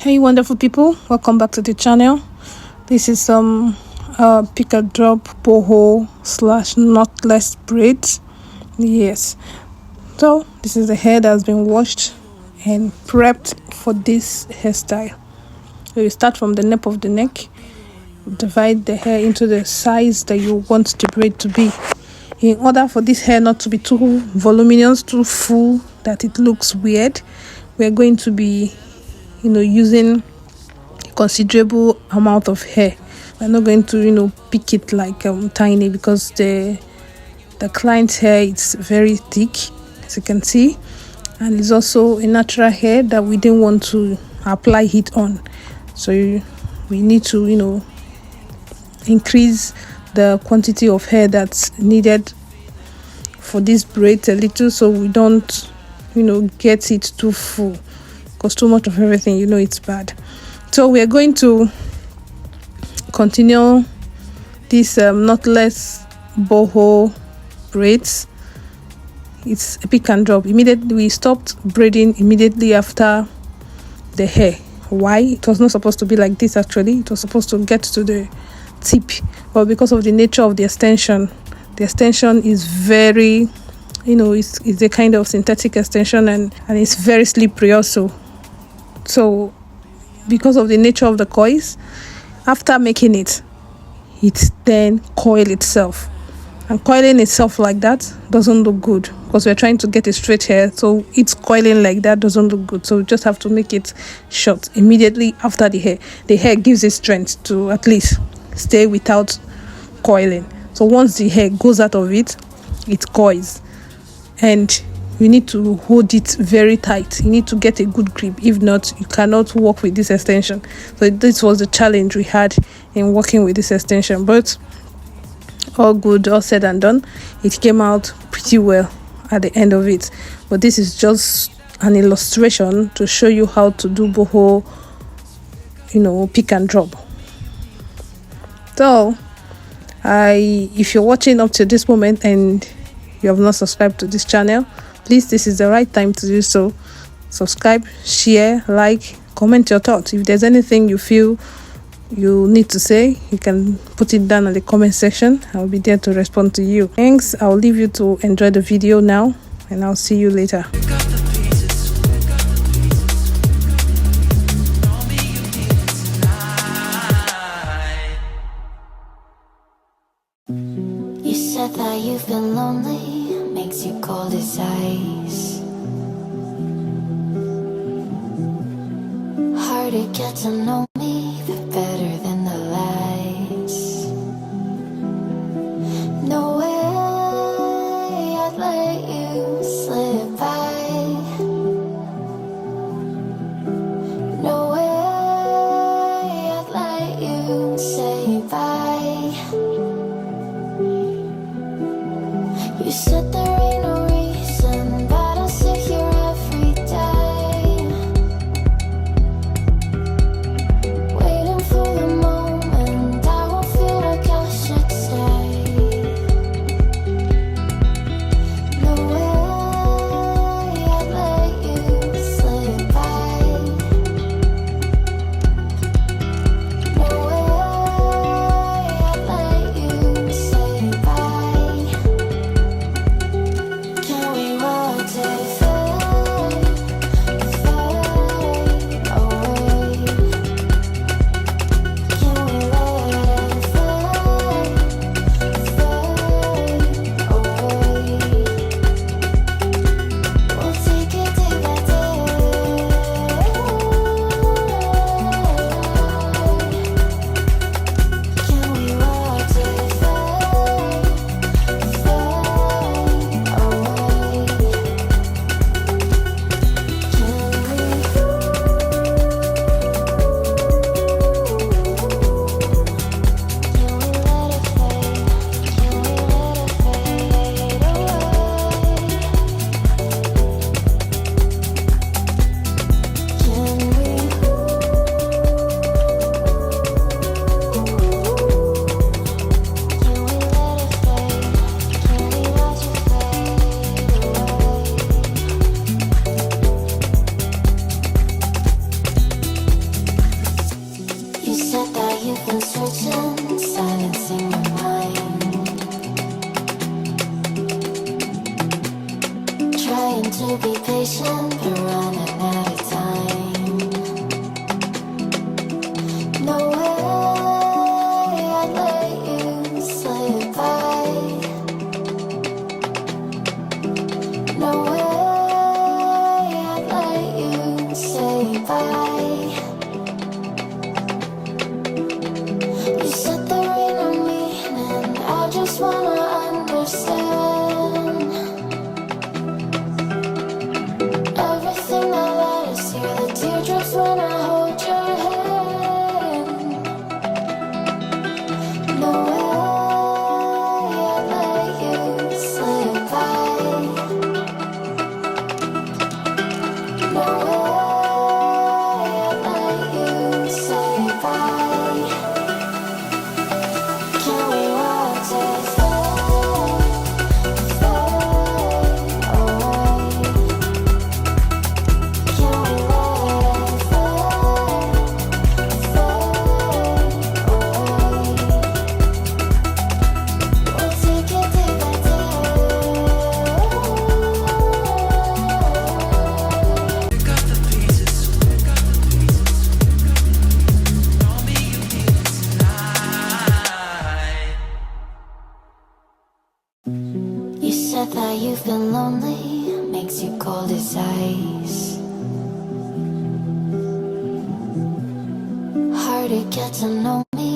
Hey wonderful people, welcome back to the channel. This is some pick and drop boho / knotless braids. Yes, so this is the hair that has been washed and prepped for this hairstyle. So you start from the nape of the neck, divide the hair into the size that you want the braid to be. In order for this hair not to be too voluminous, too full, that it looks weird, we're going to be using a considerable amount of hair. We're not going to pick it like tiny, because the client's hair is very thick, as you can see, and it's also a natural hair that we didn't want to apply heat on. So we need to increase the quantity of hair that's needed for this braid a little, so we don't get it too full, because too much of everything it's bad. So we are going to continue this knotless boho braids. It's a pick and drop. Immediately we stopped braiding immediately after the hair. Why? It was not supposed to be like this. Actually, it was supposed to get to the tip, but because of the nature of the extension is very it's a kind of synthetic extension, and it's very slippery also. So because of the nature of the coils, after making it then coil itself, and coiling itself like that doesn't look good, because we're trying to get a straight hair, so it's coiling like that doesn't look good. So we just have to make it short immediately after the hair gives it strength to at least stay without coiling. So once the hair goes out of it coils, and you need to hold it very tight. You need to get a good grip. If not, you cannot work with this extension. So this was the challenge we had in working with this extension, but all good, all said and done, it came out pretty well at the end of it. But this is just an illustration to show you how to do boho pick and drop. So if you're watching up to this moment and you have not subscribed to this channel, please, this is the right time to do so. Subscribe, share, like, comment your thoughts. If there's anything you feel you need to say, you can put it down in the comment section. I'll be there to respond to you. Thanks. I'll leave you to enjoy the video now, and I'll see you later. You said that you've been lonely, makes you cold as ice. Hard to get to know me, but better than the lies. No way I'd let you slip by. No way I'd let you say bye. You said there ain't no reason, but I'll sit here every day, to get to know me.